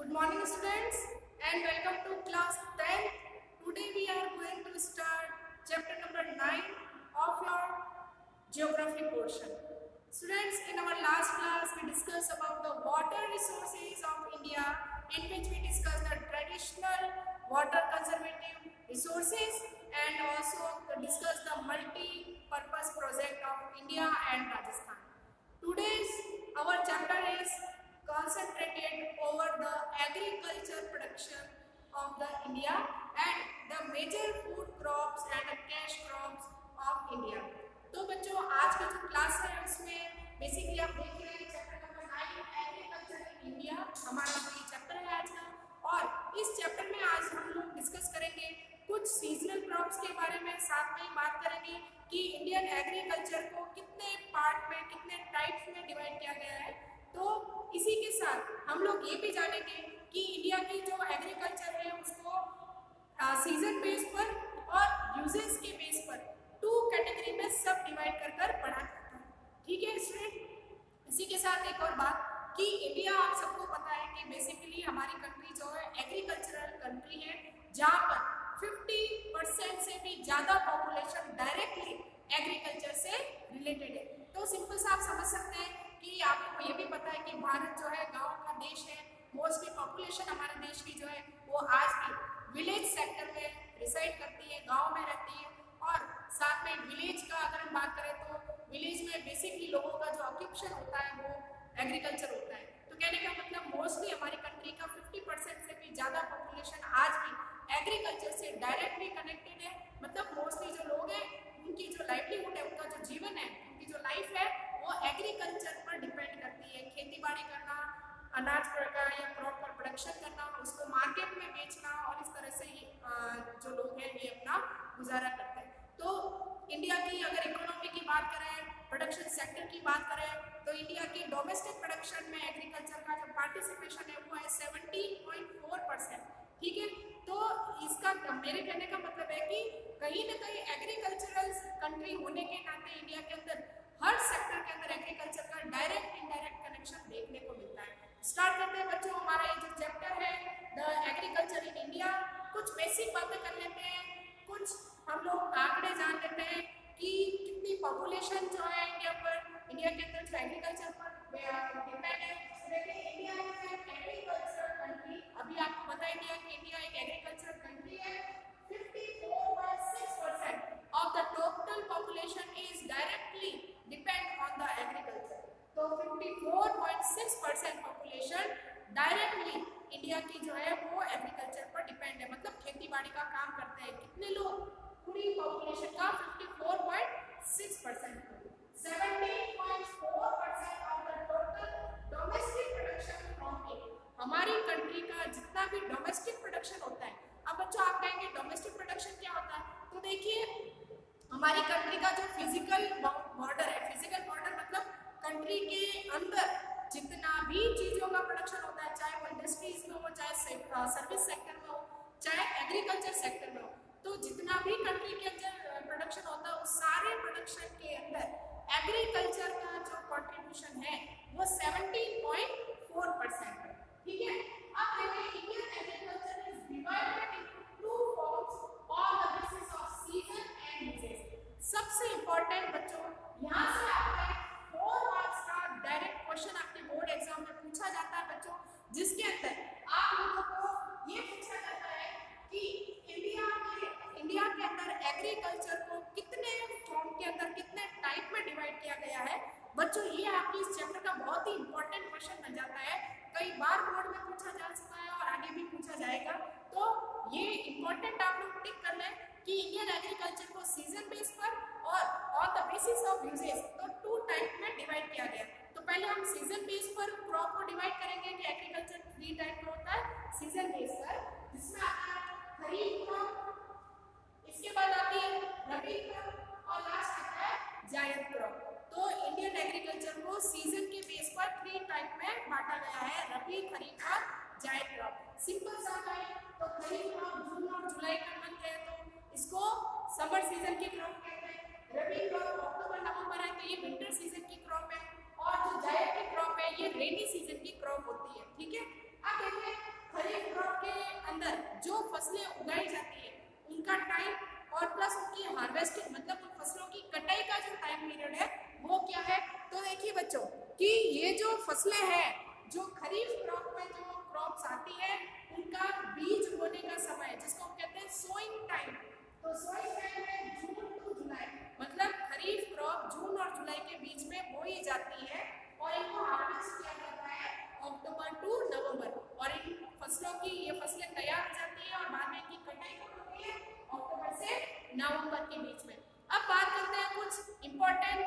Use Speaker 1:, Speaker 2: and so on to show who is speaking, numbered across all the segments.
Speaker 1: Good morning students and welcome to class 10th. Today we are going to start chapter number 9 of your geography portion. Students, in our last class we discussed about the water resources of India, in which we discussed the traditional water conservative resources and also discussed the multi-purpose project of India and Rajasthan. Today's our chapter is concentrated over the agriculture production of the India and the major food crops and cash crops of India. तो बच्चों, आज का जो class है उसमें basically आप देख रहे हैं chapter number 9 agriculture in India, हमारा जो ये चैप्टर है आज का। और इस चैप्टर में आज हम लोग डिस्कस करेंगे कुछ सीजनल क्रॉप्स के बारे में, साथ में बात करेंगे कि इंडियन एग्रीकल्चर को कितने पार्ट में, कितने टाइप्स में डिवाइड किया गया है। तो इसी के साथ हम लोग ये भी जानेंगे कि इंडिया की जो एग्रीकल्चर है उसको सीजन बेस पर और यूजेस के बेस पर 2 कैटेगरी में सब डिवाइड कर पढ़ा जाता है। ठीक है स्टूडेंट, इसी के साथ एक और बात कि इंडिया, आप सबको पता है कि बेसिकली हमारी कंट्री जो है एग्रीकल्चरल कंट्री है, जहाँ पर 50% से भी ज़्यादा पॉपुलेशन डायरेक्टली एग्रीकल्चर से रिलेटेड है। तो सिंपल सा आप समझ सकते हैं कि आपको ये भी पता है कि भारत जो है गांव का देश है। मोस्टली पॉपुलेशन हमारे देश की जो है वो आज भी विलेज सेक्टर में रिसाइड करती है, गांव में रहती है। और साथ में विलेज का अगर हम बात करें तो विलेज में बेसिकली लोगों का जो ऑक्यूपेशन होता है वो एग्रीकल्चर होता है। तो कहने का मतलब मोस्टली हमारी कंट्री का 50% से भी ज़्यादा पॉपुलेशन आज भी एग्रीकल्चर से डायरेक्टली कनेक्टेड है। मतलब मोस्टली जो लोग हैं उनकी जो लाइवलीहुड है, उनका जो जीवन है, उनकी जो लाइफ है वो एग्रीकल्चर पर डिपेंड करती है। खेती बाड़ी करना, अनाज का या क्रॉप का प्रोडक्शन करना, उसको मार्केट में बेचना, और इस तरह से जो लोग हैं ये अपना गुजारा करते हैं। तो इंडिया की अगर इकोनॉमी की बात करें, प्रोडक्शन सेक्टर की बात करें, तो इंडिया की डोमेस्टिक प्रोडक्शन में एग्रीकल्चर का जो पार्टिसिपेशन है वो है 17.4%। ठीक है, तो इसका मेरे कहने का मतलब है कि कहीं ना कहीं एग्रीकल्चरल कंट्री होने के नाते इंडिया के अंदर हर सेक्टर के अंदर एग्रीकल्चर का डायरेक्ट इनडायरेक्ट कनेक्शन देखने को मिलता है। स्टार्ट करते हैं बच्चों, हमारा ये जो चैप्टर है द एग्रीकल्चर इन इंडिया। कुछ बेसिक बातें कर लेते हैं, कुछ हम लोग आंकड़े जान लेते हैं कि कितनी पॉपुलेशन जो है इंडिया पर, इंडिया के अंदर जो एग्रीकल्चर पर डिपेंड है। देखिए India is an agriculture country. अभी आपको बता ही दिया कि इंडिया एक एग्रीकल्चर कंट्री है। 54.6% of the total population is directly depend on the agriculture। तो 54.6% पॉपुलेशन डायरेक्टली इंडिया की जो है वो एग्रीकल्चर पर डिपेंड है, मतलब खेती बाड़ी का काम करते हैं। कितने लोग? पूरी पॉपुलेशन का 54.6%। 17.4% of the total domestic production from it. हमारी कंट्री का जितना भी डोमेस्टिक प्रोडक्शन होता है। अब बच्चों आप कहेंगे डोमेस्टिक प्रोडक्शन क्या होता है? तो देखिए हमारी कंट्री का जो फिजिकल बॉर्डर है, फिजिकल बॉर्डर मतलब कंट्री के अंदर जितना भी चीज़ों का प्रोडक्शन होता है, चाहे वो इंडस्ट्रीज में हो, चाहे सर्विस सेक्टर में हो, चाहे एग्रीकल्चर सेक्टर में हो, तो जितना भी कंट्री के अंदर प्रोडक्शन होता है उस सारे प्रोडक्शन के अंदर एग्रीकल्चर का जो कंट्रीब्यूशन है वो 17.4% है। ठीक है, अब देखिए Indian agriculture is divided into 2 forms on the basis off season and uses. सबसे इंपॉर्टेंट बच्चों, यहाँ से आपका 4 मार्क्स का डायरेक्ट क्वेश्चन आपके बोर्ड एग्जाम में पूछा जाता है बच्चों, जिसके अंदर आप लोगों को ये पूछा जाता है कि इंडिया के अंदर एग्रीकल्चर को कितने फॉर्म के अंदर, कितने टाइप में डिवाइड किया गया है। बच्चों ये आपकी इस चैप्टर का बहुत ही इंपॉर्टेंट क्वेश्चन बन जाता है, कई बार बोर्ड में पूछा जा चुका है और आगे भी पूछा जाएगा। तो ये इंपॉर्टेंट आप लोग टिक कर लें कि इंडियन एग्रीकल्चर को सीजन बेस पर और on the basis of uses, तो 2 टाइप में डिवाइड किया गया। तो पहले हम सीजन बेस पर क्रॉप को डिवाइड करेंगे कि एग्रीकल्चर 3 टाइप का होता है सीजन बेस पर, जिसमें आता है खरीफ क्रॉप, इसके बाद आती है रबी क्रॉप और लास्ट आता है जायद क्रॉप। तो इंडियन एग्रीकल्चर को सीजन के बेस पर 3 टाइप में बांटा गया है, रबी, खरीफ और जायद क्रॉप। सिंपल सा है, तो खरीफ क्रॉप जून और जुलाई का मंथ है तो इसको समर सीजन की क्रॉप कहते हैं। रबी क्रॉप अक्टूबर नवंबर है तो ये विंटर सीजन की क्रॉप है, और जो जायद की क्रॉप है ये रेनी सीजन की क्रॉप होती है। ठीक है, अब देखिए खरीफ क्रॉप के अंदर जो फसलें उगाई जाती है उनका टाइम और प्लस उनकी हार्वेस्टिंग मतलब उन फसलों की कटाई का जो टाइम पीरियड है वो क्या है। तो देखिए बच्चों कि ये जो फसलें हैं जो खरीफ क्रॉप में जो क्रॉप्स आती है उनका बीज बोने का समय जिसको हम कहते हैं सोइंग टाइम। तो सोइंग टाइम है जून टू जुलाई, मतलब खरीफ क्रॉप जून और जुलाई के बीच में बोई जाती है और इनको हार्वेस्ट किया जाता है अक्टूबर टू नवंबर और इन फसलों की ये फसलें तैयार हो जाती है और बाद में इनकी कटाई कब होती है अक्टूबर से नवंबर के बीच में। अब बात करते हैं कुछ इंपॉर्टेंट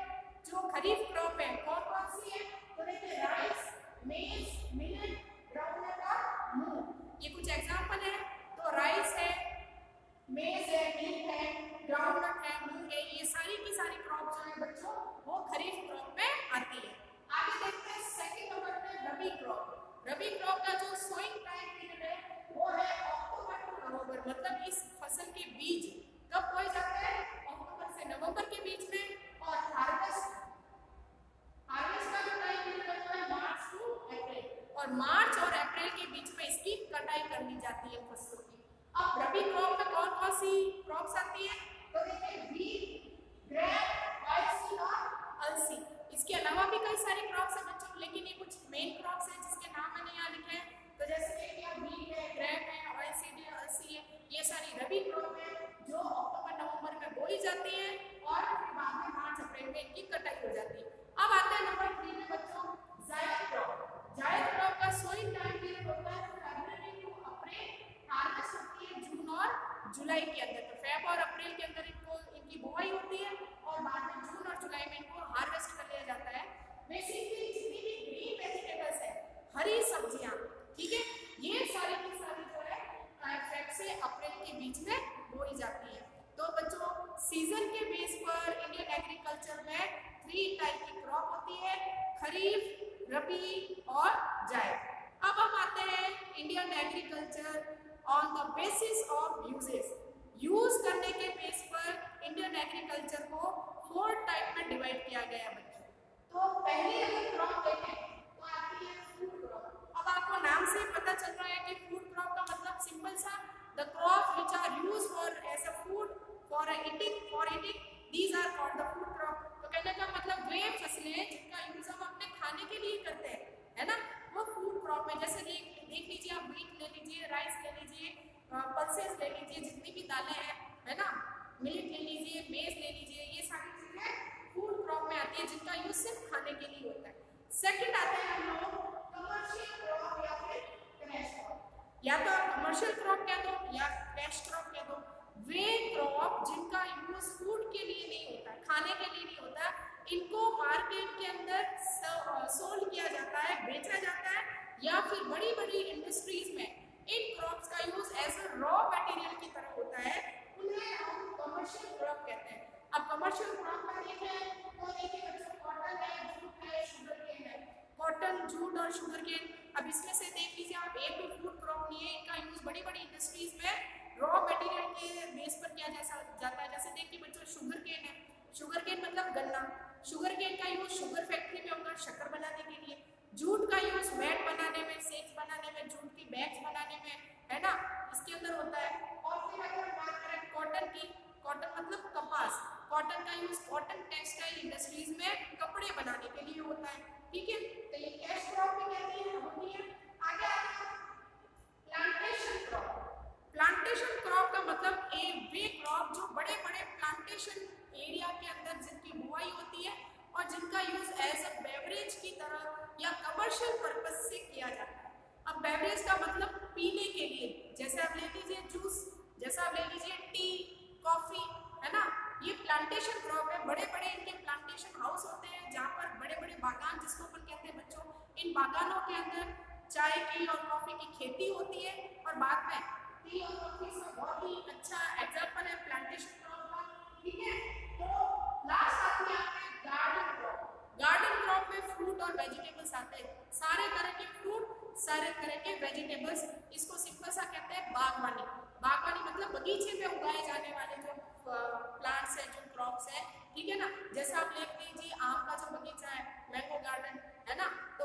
Speaker 1: जो खरीफ क्रॉप है कौन कौन सी है। तो देखिए राइस, मेज, मिलेट, ग्राउंडनट और मूंग, ये कुछ एग्जांपल है। तो राइस है, मेज है, मिलेट है, ग्राउंडनट है, मूंग है, ये सारी की सारी क्रॉप जो है बच्चों वो खरीफ क्रॉप में आती है। आगे देखते हैं सेकंड नंबर पे रबी क्रॉप। रबी क्रॉप का जो सोइंग टाइम पीरियड है वो है अक्टूबर टू नवंबर, मतलब इस फसल के बीज कब बोए जाते हैं अक्टूबर से नवंबर के बीच में और हार्वेस्ट का जो टाइम पीरियड है मार्च टू अप्रैल और मार्च और अप्रैल के बीच में इसकी कटाई कर ली जाती है फसलों की। अब रबी क्रॉप में कौन कौन सी क्रॉप्स आती है। तो देखिए व्हीट, ग्रेन, ऑइलसीड और अलसी, इसके अलावा भी कई सारी क्रॉप्स है बच्चों लेकिन ये कुछ मेन क्रॉप्स है जिसके नाम मैंने यहाँ लिखे हैं। तो जैसे देखिए व्हीट है, ग्रेन है, ऑइलसीड है, अलसी है, ये सारी रबी क्रॉप है जो अक्टूबर नवंबर में बोई जाती है और फिर बाद में मार्च अप्रैल में इनकी कटाई हो जाती है। अब आते हैं नंबर 3 में बच्चों जायद क्रॉप। जायद क्रॉप का सोइंग टाइम पीरियड होता है फरवरी टू अप्रैल, हार्वेस्ट होती है जून और जुलाई के अंदर। तो फेब और अप्रैल के अंदर इनकी बुआई होती है और बाद में जून और जुलाई में इनको हार्वेस्ट कर लिया जाता है। बेसिकली जितनी भी ग्रीन वेजिटेबल्स है, हरी सब्जियां, ठीक है, ये सारी की सारी जो है फेब से अप्रैल के बीच में बोई जाती है। तो बच्चों सीजन के बेस पर इंडियन एग्रीकल्चर में 3 टाइप की क्रॉप होती है, खरीफ, रबी और जायद। अब हम आते हैं Indian agriculture on the basis of uses. Use करने के बेस पर इंडियन एग्रीकल्चर को 4 टाइप में डिवाइड किया गया है बच्चों। तो पहली अगर क्रॉप देखें तो आती है फूड क्रॉप। अब आपको नाम से पता चल रहा है कि फूड क्रॉप का मतलब सिंपल सा the crop which are used for as a food for eating these are called the food crop. तो कहने का मतलब वे फसलें जिनका यूज हम अपने खाने के लिए करते हैं, है ना, वो फूड क्रॉप में। जैसे देख लीजिए आप व्हीट ले लीजिए, राइस ले लीजिए, पल्सेस ले लीजिए, जितनी भी दालें हैं, है ना, मिलेट ले लीजिए, मेज ले लीजिए, ये सारी चीजें फूड क्रॉप में आती है जिनका यूज सिर्फ खाने के लिए होता है। सेकंड आते हैं हम लोग कमर्शियल क्रॉप या फिर कैश क्रॉप। या तो आप कमर्शियल क्रॉप कह दो या कैश क्रॉप कह दो। वे क्रॉप जिनका यूज फूड के लिए नहीं होता, खाने के लिए नहीं होता, इनको मार्केट के अंदर सोल्ड किया जाता है, बेचा जाता है या फिर बड़ी बड़ी इंडस्ट्रीज में इन क्रॉप्स का use as a raw material की तरह होता है, उन्हें हम कमर्शियल क्रॉप कहते हैं। अब कमर्शियल क्रॉप में देखें तो देखिए बच्चों कॉटन है, जूट है, शुगर केन है। कॉटन, जूट और शुगर केन, अब इसमें से देख लीजिए आप एक भी फूड क्रॉप नहीं है, इनका यूज बड़ी बड़ी इंडस्ट्रीज में रॉ मटेरियल के बेस पर किया जाता है। जैसे देखिए बच्चों शुगर केन है, शुगर केन मतलब गन्ना, शुगर केन का यूज शुगर फैक्ट्री में होगा शक्कर बनाने के लिए। जूट का यूज मैट बनाने में, सेक्स बनाने में, जूट की बैग्स बनाने में, है ना, इसके अंदर होता है। और फिर अगर बात करें कॉटन की, कॉटन मतलब कपास, कॉटन का यूज कॉटन टेक्सटाइल इंडस्ट्रीज में कपड़े बनाने के लिए होता है, ठीक है। तो ये कैश क्रॉप भी कहती है, होती है। आगे आते हैं प्लांटेशन क्रॉप। प्लांटेशन क्रॉप का मतलब वे क्रॉप जो बड़े बड़े प्लांटेशन एरिया के अंदर जिनकी बुआई होती है और जिनका यूज एज अ बेवरेज की तरह या कमर्शियल पर्पस से किया जाता है। अब बेवरेज का मतलब पीने के लिए, जैसे आप ले लीजिए जूस, जैसा आप ले लीजिए टी, कॉफी, है ना, ये प्लांटेशन क्रॉप है। बड़े बड़े इनके प्लांटेशन हाउस होते हैं जहाँ पर बड़े बड़े बागान जिसको अपन कहते हैं बच्चों, इन बागानों के अंदर चाय की और कॉफी की खेती होती है और बाद में टी और कॉफी इसका बहुत ही अच्छा एग्जांपल है प्लांटेशन क्रॉप का, ठीक है। तो लास्ट आती है गार्डन क्रॉप। गार्डन क्रॉप में फ्रूट और वेजिटेबल्स आते हैं, सारे तरह के फ्रूट, सारे तरह के वेजिटेबल्स। इसको सिंपल सा कहते हैं बागवानी। बागवानी मतलब बगीचे में उगाए जाने वाले जो प्लांट्स हैं, जो क्रॉप्स हैं, ठीक है ना। जैसे आप देख लीजिए आम का जो बगीचा है, मैंगो गार्डन, है ना, तो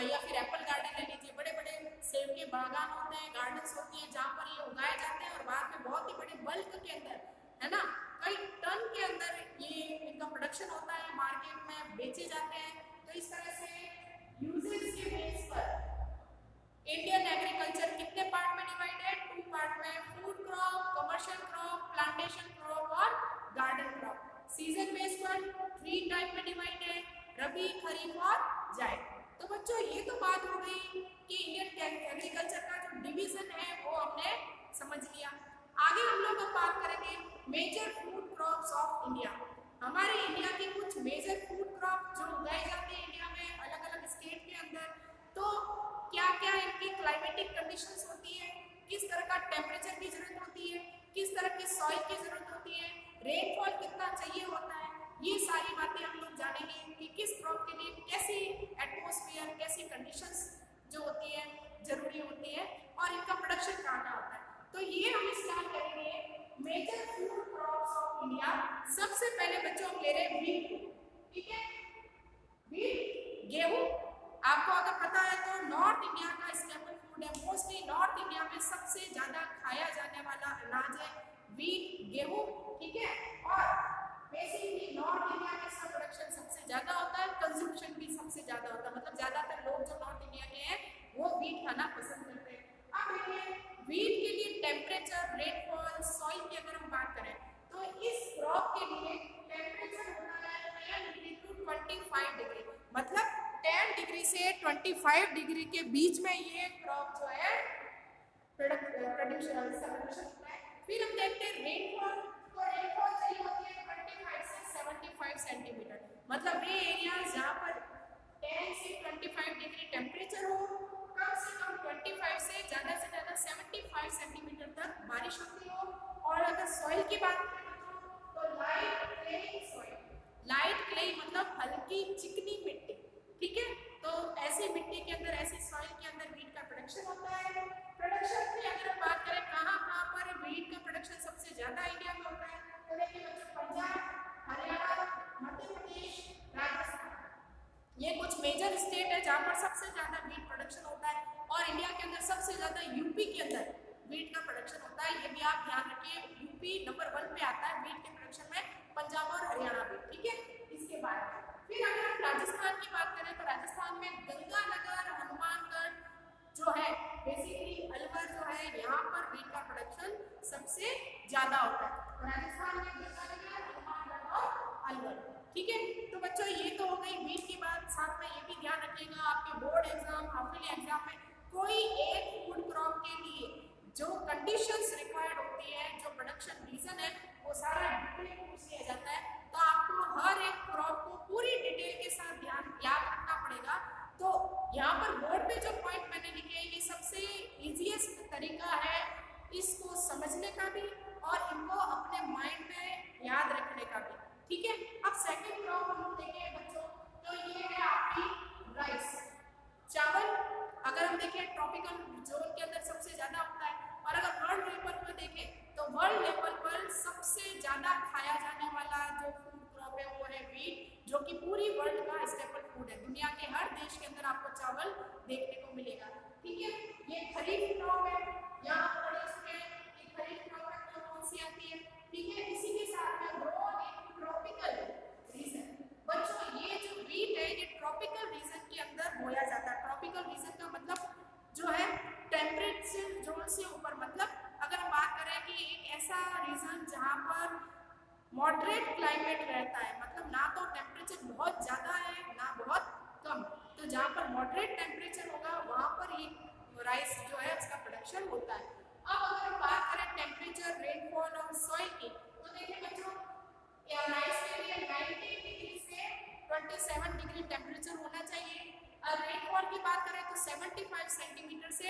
Speaker 1: या फिर एप्पल गार्डन ले लीजिए, बड़े बड़े सेब के बागान होते हैं, गार्डन्स होती हैं जहाँ पर ये उगाए जाते हैं और बाद में बहुत ही बड़े बल्क के अंदर, है ना, कई टन के अंदर ये इनका प्रोडक्शन होता है, मार्केट में बेचे जाते हैं। तो इस तरह से यूजेस के बेस पर इंडियन एग्रीकल्चर कितने पार्ट में डिवाइड है? 2 पार्ट में, food crop, commercial crop, plantation crop और गार्डन क्रॉप। सीजन बेस पर 3 टाइप में डिवाइड है, रबी, खरीफ और जायद। तो बच्चों ये तो बात हो गई कि इंडियन एग्रीकल्चर का जो डिवीजन है वो हमने समझ लिया। आगे हम लोग अब बात करेंगे major food crops of India. हमारे इंडिया के कुछ मेजर फूड क्रॉप जो उगाए जाते हैं इंडिया में अलग अलग स्टेट के अंदर, तो क्या क्या इनकी क्लाइमेटिक कंडीशंस होती है, किस तरह का टेम्परेचर की जरूरत होती है, किस तरह की सॉइल की जरूरत होती है, रेनफॉल कितना चाहिए होता है, ये सारी बातें हम लोग जानेंगे कि किस क्रॉप के लिए कैसी एटमॉस्फेयर, कैसी कंडीशंस जो होती है जरूरी होती है और इनका प्रोडक्शन कहाँ होता है। तो ये हम स्टार्ट करेंगे major food crops of India. सबसे पहले बच्चों हम ले रहे हैं व्हीट, ठीक है, व्हीट गेहूं। आपको अगर पता है तो नॉर्थ इंडिया का स्टेपल फूड है, मोस्टली नॉर्थ इंडिया में सबसे ज्यादा खाया जाने वाला अनाज है व्हीट, गेहूं, ठीक है। और बेसिकली नॉर्थ इंडिया में इसका प्रोडक्शन सबसे ज्यादा होता है, कंजम्पशन भी सबसे ज्यादा होता है, मतलब ज्यादातर लोग जो नॉर्थ इंडिया के हैं वो व्हीट खाना पसंद करते हैं। अब देखिए व्हीट के लिए टेम्परेचर, रेनफॉल, सॉइल की अगर हम बात करें तो इस क्रॉप के लिए टेम्परेचर होता है 10 डिग्री टू 25 डिग्री, मतलब 10 डिग्री से 25 डिग्री के बीच में ये क्रॉप जो है प्रोडक्शन होता है। फिर हम देखते हैं रेनफॉल, तो रेनफॉल चाहिए होती है 25 से 75 सेंटीमीटर, मतलब ये एरिया जहाँ पर 10 से 25 डिग्री टेम्परेचर हो, कम से कम 25 से ज़्यादा 75 सेंटीमीटर तक बारिश होती हो। और अगर सॉइल की बात करें तो light clay soil, light clay मतलब हल्की चिकनी मिट्टी, ठीक है। तो ऐसी मिट्टी के अंदर, ऐसी सॉइल के अंदर व्हीट का प्रोडक्शन होता है। प्रोडक्शन की अगर हम बात करें कहाँ पर व्हीट का प्रोडक्शन सबसे ज़्यादा इंडिया में होता है, तो देखिए बच्चों पंजाब, हरियाणा, मध्य प्रदेश, राजस्थान, ये कुछ मेजर स्टेट है जहाँ पर सबसे ज्यादा व्हीट प्रोडक्शन होता है। और इंडिया के अंदर सबसे ज्यादा यूपी के अंदर व्हीट का प्रोडक्शन होता है, ये भी आप ध्यान रखिए, यूपी नंबर 1 पे आता है व्हीट के प्रोडक्शन में, पंजाब और हरियाणा भी, ठीक है। इसके बाद फिर अगर हम राजस्थान की बात करें तो राजस्थान में गंगानगर, हनुमानगढ़ जो है, बेसिकली अलवर जो है, यहाँ पर व्हीट का प्रोडक्शन सबसे ज्यादा होता है। राजस्थान में गंगानगर, हनुमानगढ़ और अलवर, ठीक है। तो बच्चों ये तो हो गई व्हीट की बात। साथ में ये भी ध्यान रखिएगा आपके बोर्ड एग्जाम, हाफिली एग्जाम में कोई एक फूड क्रॉप के लिए जो कंडीशंस रिक्वायर्ड होती है, जो प्रोडक्शन रीजन है, वो सारा डिटेल पूछ लिया जाता है। तो आपको हर एक क्रॉप को पूरी डिटेल के साथ ध्यान याद रखना पड़ेगा। तो यहाँ पर बोर्ड पे जो पॉइंट मैंने लिखे हैं ये सबसे इजीएस्ट तरीका है इसको समझने का भी और इनको अपने माइंड में याद रखने का भी, ठीक है। अब सेकंड क्रॉप हम लोग देखें बच्चों, तो ये है आपकी राइस, चावल। अगर हम देखें ट्रॉपिकल जोन के अंदर सबसे ज्यादा होता है। और अगर वर्ल्ड लेवल पर देखें तो वर्ल्ड लेवल पर सबसे ज्यादा खाया जाने वाला जो फूड क्रॉप है वो है व्हीट, जो कि पूरी वर्ल्ड का स्टेपल फूड है। दुनिया के हर देश के अंदर आपको चावल देखने को मिलेगा, ठीक है। ये खरीफ क्रॉप है, यहाँ पर खरीफ क्रॉप कौन सी आती है, ठीक है। इसी के साथ में ग्रोन इन ट्रॉपिकल रीजन। बच्चों ये जो व्हीट है ये ट्रॉपिकल रीजन के अंदर बोया जाता है। ट्रॉपिकल रीजन का मतलब जो है टेम्परेचर जोन से ऊपर, मतलब अगर हम बात करें कि एक ऐसा रीजन जहाँ पर मॉडरेट क्लाइमेट रहता है, मतलब ना तो टेम्परेचर बहुत ज़्यादा है ना बहुत कम, तो जहाँ पर मॉडरेट टेम्परेचर होगा वहाँ पर ये राइस जो है उसका प्रोडक्शन होता है। अब अगर हम बात करें टेम्परेचर, रेनफॉल और सॉइल की, तो देखिए बच्चों राइस के लिए 19 डिग्री से 27 डिग्री टेम्परेचर होना चाहिए। और रेनफॉल की बात करें तो 75 सेंटीमीटर से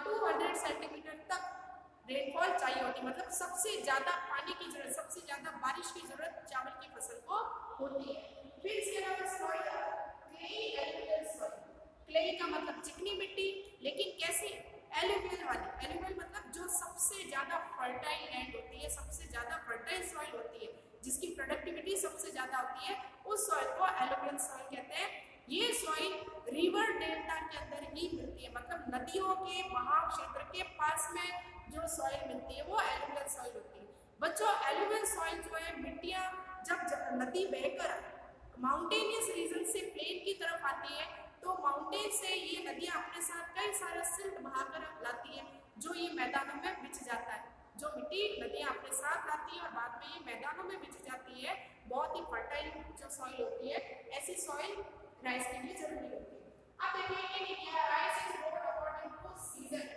Speaker 1: 200 सेंटीमीटर तक रेनफॉल चाहिए होती है, मतलब सबसे ज्यादा पानी की जरूरत, सबसे ज्यादा बारिश की जरूरत चावल की फसल को होती है। फिर इसके अलावा soil, clayey alluvial soil, clayey का मतलब चिकनी मिट्टी, लेकिन कैसी, एलुवियल वाली। एलुवियल मतलब जो सबसे ज्यादा फर्टाइल लैंड होती है, सबसे ज्यादा फर्टाइल सॉइल होती है, जिसकी प्रोडक्टिविटी सबसे ज्यादा होती है, उस सॉइल को एलुवियल सॉइल कहते हैं। ये सॉइल रिवर डेल्टा के अंदर ही मिलती है, मतलब नदियों के बहाव क्षेत्र के पास में जो सॉइल मिलती है वो एलुवियल सॉइल होती है। बच्चों एलुवियल सॉइल जो है मिट्टियाँ जब नदी बहकर माउंटेनियस रीजन से प्लेन की तरफ आती है तो माउंटेन से ये नदियाँ अपने साथ कई सारा सिल्ट बहाकर लाती है जो ये मैदानों में बिछ जाता है। जो मिट्टी नदियाँ अपने साथ लाती है और बाद में ये मैदानों में बिछ जाती है, बहुत ही फर्टाइल जो सॉइल होती है, ऐसी सॉइल राइस के लिए जरूरी होती है। अब देखिए in India rice is grown according to season.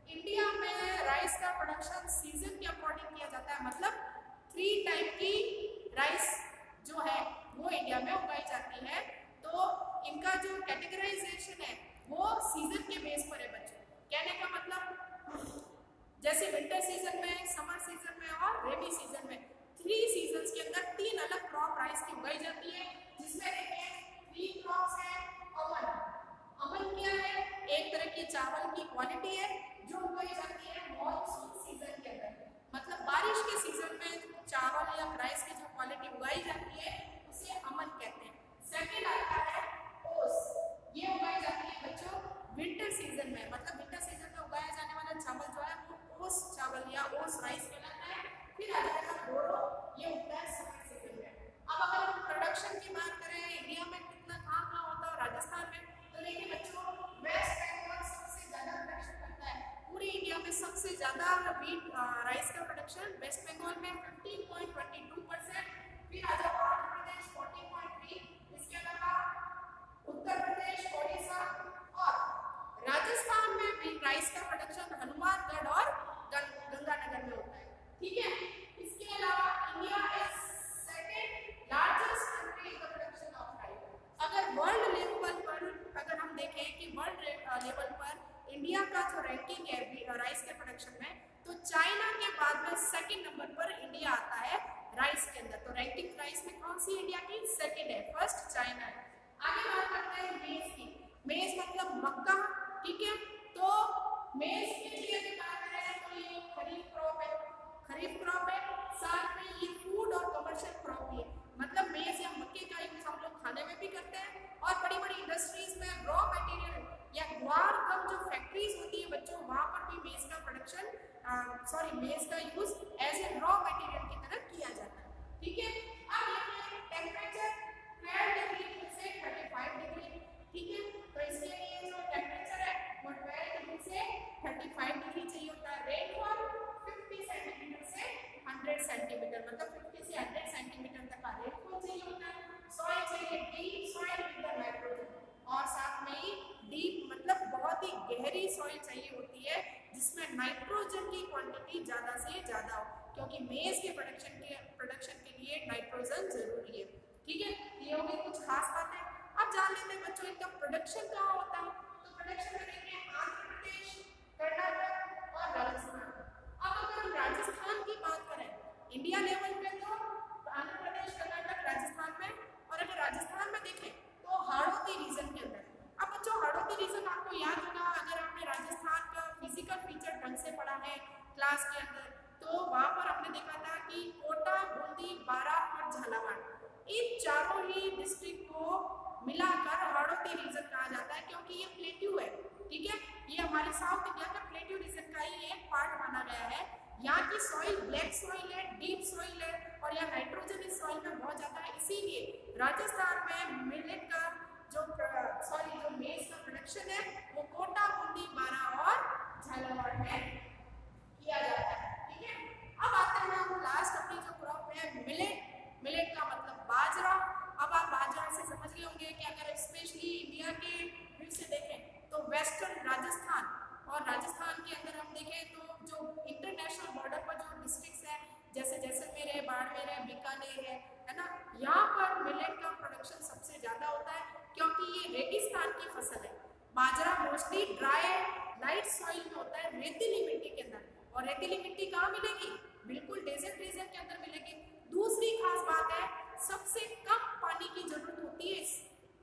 Speaker 1: India में राइस का प्रोडक्शन सीजन के अकॉर्डिंग किया जाता है, मतलब 3 टाइप की राइस जो है वो इंडिया में उगाई जाती है। तो इनका जो कैटेगराइजेशन है वो सीजन के बेस पर है बच्चों। कहने का मतलब जैसे विंटर सीजन में, समर सीजन में और रेनी सीजन में 3 सीजन्स के अंदर 3 अलग क्रॉप राइस की उगाई जाती है, जिसमें देखिए 3 क्रॉप्स हैं। अमन, अमन क्या है? एक तरह की चावल की क्वालिटी है जो उगाई जाती है मॉनसून सीजन के अंदर, मतलब बारिश के सीजन में चावल या राइस की जो क्वालिटी उगाई जाती है उसे अमन कहते हैं। सेकंड आता है ओस, ये उगाई जाती है बच्चों विंटर सीजन में, मतलब विंटर सीजन में उगाया जाने वाला चावल जो है वो ओस चावल या ओस राइस कहलाता है। फिर आ जाएगा बोरो, ये उगता है समर सीजन में। अब अगर हम प्रोडक्शन की बात करें इंडिया में कितना कहाँ होता है राजस्थान में, तो देखिए बच्चों वेस्ट बंगाल सबसे ज्यादा प्रोडक्शन करता है। पूरी इंडिया में सबसे ज्यादा व्हीट राइस का प्रोडक्शन वेस्ट बंगाल में 15.22%। फिर आ जाओ आंध्र प्रदेश 14.3, इसके अलावा उत्तर प्रदेश, ओडिशा और राजस्थान में भी राइस का प्रोडक्शन हनुमानगढ़ और गंगानगर में होता है। ठीक है, इसके अलावा India is second largest country in the production of rice. अगर वर्ल्ड लेवल पर अगर हम देखें कि वर्ल्ड लेवल पर इंडिया का जो रैंकिंग है राइस के प्रोडक्शन में, तो चाइना के बाद में सेकंड नंबर पर इंडिया आता है राइस के अंदर। तो रैंकिंग राइस में कौन सी इंडिया की? सेकंड है, फर्स्ट चाइना है। आगे बात करते हैं मेज की। मेज मतलब मक्का, ठीक है। तो मेज के लिए अगर बात करें तो ये खरीफ क्रॉप है, खरीफ क्रॉप है, साथ में ये फूड और कमर्शियल क्रॉप भी है। मतलब मेज या मक्के का यूज हम लोग खाने में भी करते हैं और बड़ी बड़ी इंडस्ट्रीज में रॉ मटेरियल या ग्वार कम जो फैक्ट्रीज होती है बच्चों, वहां पर भी मेज का प्रोडक्शन मेज का use as a raw material की तरह किया जाता है। ठीक है, अब देखिए टेम्परेचर 12 डिग्री से 35 डिग्री, ठीक है। तो इसके लिए जो टेम्परेचर है वो 12 डिग्री से 35 डिग्री चाहिए होता है। रेनफॉल 50 सेंटीमीटर से 100 सेंटीमीटर, मतलब 50 से 100 सेंटीमीटर तक का रेनफॉल चाहिए होता है। सॉइल चाहिए डीप सॉइल विद नाइट्रोजन, और साथ में ही डीप मतलब बहुत ही गहरी सॉइल चाहिए होती है जिसमें नाइट्रोजन की क्वांटिटी ज्यादा से ज्यादा हो, क्योंकि मेज के प्रोडक्शन के लिए नाइट्रोजन जरूरी है। ठीक है, ये हो गई कुछ खास बातें। अब जान लेते हैं बच्चों इनका प्रोडक्शन कहाँ होता है। तो प्रोडक्शन करेंगे आंध्र प्रदेश, कर्नाटक और राजस्थान। अब अगर हम राजस्थान की बात करें इंडिया लेवल पे, तो आंध्र प्रदेश, कर्नाटक, राजस्थान में, और अगर राजस्थान में देखें तो हाड़ौती रीजन के अंदर। अब बच्चों हाड़ौती रीजन आपको याद होगा, अगर आपने राजस्थान का फिजिकल फीचर ढंग से पढ़ा है क्लास के अंदर, तो वहां पर हमने देखा था कि कोटा, बूंदी, बारां और झालावाड़, इन चारों ही डिस्ट्रिक्ट को मिलाकर हाड़ौती रीजन कहा जाता है, क्योंकि ये प्लेट्यू है। ठीक है, ये हमारे साउथ इंडिया का प्लेट्यू रीजन का ही एक पार्ट माना गया है। यहाँ की सॉइल ब्लैक सॉइल है, डीप सॉइल है, और यहाँ नाइट्रोजन इस सॉइल में बहुत ज्यादा है। इसीलिए राजस्थान में मिलेट का जो मेज का प्रोडक्शन है वो कोटा, बूंदी, बारां और झालावाड़ में किया जाता है। ठीक है, अब आते हैं हम लास्ट अपनी जो क्रॉप है मिलेट। मिलेट का मतलब बाजरा। अब आप बाजरा से समझ गए होंगे कि अगर स्पेशली इंडिया के व्यू से देखें तो वेस्टर्न राजस्थान, और राजस्थान के अंदर हम देखें तो जो इंटरनेशनल बॉर्डर पर जो डिस्ट्रिक्ट्स हैं जैसे जैसलमेर है, बाड़मेर है, बीकानेर है ना, यहाँ पर मिलेट का प्रोडक्शन सबसे ज्यादा होता है, क्योंकि ये रेगिस्तान की फसल है। बाजरा मोस्टली ड्राई लाइट सॉइल में होता है, रेतीली मिट्टी के अंदर। और रेतीली मिट्टी कहाँ मिलेगी? बिल्कुल डेजर्ट रीजन के अंदर मिलेगी। दूसरी खास बात है, सबसे कम पानी की जरूरत होती है इस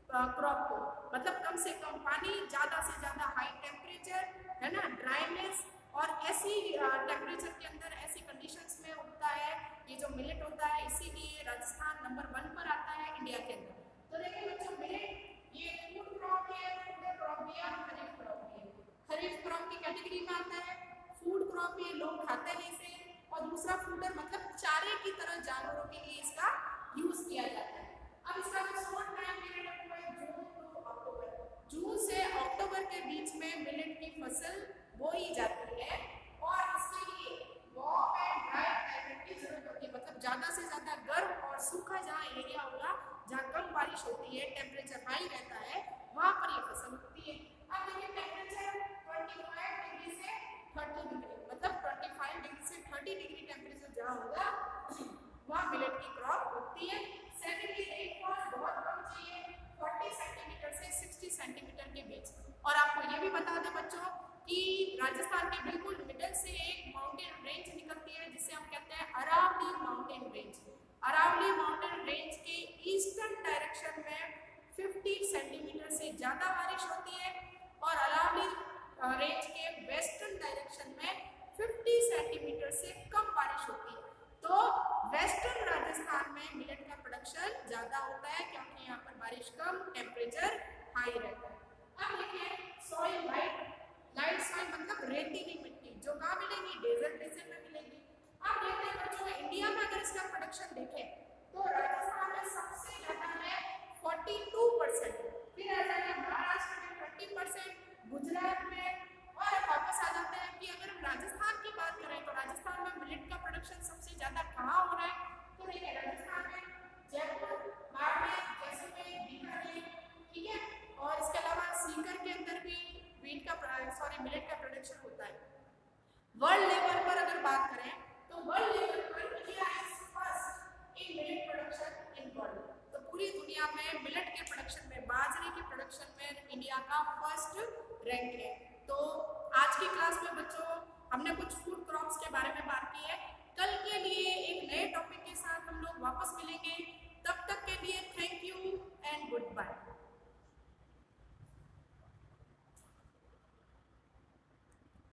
Speaker 1: क्रॉप को, मतलब कम से कम पानी, ज्यादा से ज्यादा हाई टेम्परेचर है ना, ड्राइनेस, और ऐसी टेम्परेचर के अंदर ऐसी कंडीशंस में उगता है ये जो मिलेट होता है। इसीलिए राजस्थान नंबर 1 पर आता है इंडिया के अंदर। तो देखिए बच्चों मिलेट ये फूड क्रॉप है, फूड क्रॉप भी है, खरीफ क्रॉप भी है। खरीफ कैटेगरी में आता है। फूड क्रॉप ये लोग खाते हैं इसे, और दूसरा फूडर मतलब चारे की तरह जानवरों के लिए इसका यूज किया जाता है। अब इसका जो शॉर्ट टाइम पीरियड है जून टू अक्टूबर। जून से अक्टूबर के बीच में मिलेट की फसल बोई जाती है और इसके लिए वार्म एंड ड्राई क्लाइमेट की जरूरत होती है, मतलब ज्यादा से ज्यादा गर्म और सूखा जहाँ एरिया होगा, जहाँ कम बारिश होती है, टेम्परेचर हाई रहता है, वहाँ पर ये फसल उगती है। अब देखिए टेम्परेचर 25 डिग्री से 30 डिग्री, मतलब 25 डिग्री से 30 डिग्री टेम्परेचर जहाँ होगा वहाँ मिलेट की क्रॉप उगती है। सेकेंडली रेनफॉल बहुत कम चाहिए, 40 सेंटीमीटर से 60 सेंटीमीटर के बीच। और आपको ये भी बता दें बच्चों कि राजस्थान के बिल्कुल मिडल से एक माउंटेन रेंज निकलती है जिसे हम कहते हैं Aravali mountain range. Aravali mountain range के ईस्टर्न डायरेक्शन में 50 सेंटीमीटर से ज्यादा बारिश होती है और अरावली रेंज के वेस्टर्न डायरेक्शन में 50 सेंटीमीटर से कम बारिश होती है। तो वेस्टर्न राजस्थान में मिलेट का प्रोडक्शन ज्यादा होता है क्योंकि यहाँ पर बारिश कम, टेम्परेचर हाई रहता है। अब देखिए सॉइल लाइट सॉइल मतलब रेतीली मिट्टी, जो कहाँ मिलेगी? डेजर्ट रीजन में मिलेगी। अब देखते हैं बच्चों इंडिया में अगर इसका प्रोडक्शन देखें तो राजस्थान में सबसे ज्यादा है 42%, फिर आ जाएगा महाराष्ट्र में 20%, गुजरात में, और वापस आ जाते हैं कि अगर हम राजस्थान की बात करें तो राजस्थान में मिलेट का प्रोडक्शन सबसे ज्यादा कहाँ हो रहा है? तो देखिए राजस्थान में जयपुर, बाड़मेर, जैसलमेर, बीकानेर, ठीक है, और इसके अलावा सीकर के अंदर भी मिलेट का प्रोडक्शन होता है। वर्ल्ड लेवल पर अगर बात करें तो वर्ल्ड लेवल पर India is first in millet production in world. तो पूरी दुनिया में मिलेट के प्रोडक्शन में, बाजरे के प्रोडक्शन में इंडिया का फर्स्ट रैंक है। तो आज की क्लास में बच्चों हमने कुछ फूड क्रॉप्स के बारे में बात की है। कल के लिए एक नए टॉपिक के साथ हम लोग वापस मिलेंगे। तब तक के लिए thank you and good bye.